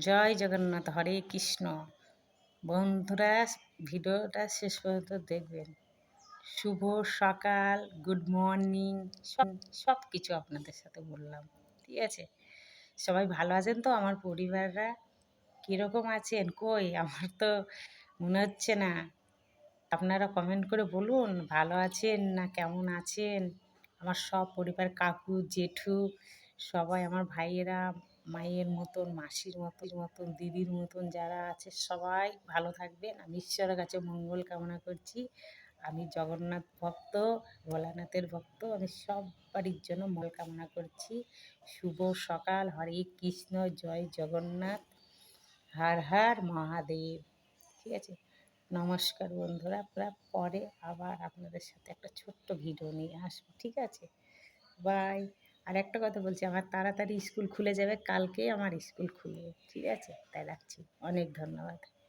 জয় জগন্নাথ, হরে কৃষ্ণ। বন্ধুরা, ভিডিওটা শেষ পর্যন্ত দেখবেন। শুভ সকাল, গুড মর্নিং, সব কিছু আপনাদের সাথে বললাম। ঠিক আছে, সবাই ভালো আছেন তো? আমার পরিবাররা কীরকম আছেন? কই আমার তো মনে হচ্ছে না। আপনারা কমেন্ট করে বলুন ভালো আছেন না কেমন আছেন। আমার সব পরিবার, কাকু জেঠু সবাই, আমার ভাইয়েরা, মায়ের মতন, মাসির মতন, দিদির মতন যারা আছে সবাই ভালো থাকবেন। আমি ঈশ্বরের কাছে মঙ্গল কামনা করছি। আমি জগন্নাথ ভক্ত, ভোলানাথের ভক্ত। আমি সব বাড়ির জন্য মঙ্গল কামনা করছি। শুভ সকাল, হরে কৃষ্ণ, জয় জগন্নাথ, হর হর মহাদেব। ঠিক আছে, নমস্কার বন্ধুরা। পরে আবার আপনাদের সাথে একটা ছোট্ট ভিডিও নিয়ে আসবো। ঠিক আছে, বাই। আর একটা কথা বলছি, আমার তাড়াতাড়ি স্কুল খুলে যাবে, কালকেই আমার স্কুল খুলবে। ঠিক আছে, তাই রাখছি। অনেক ধন্যবাদ।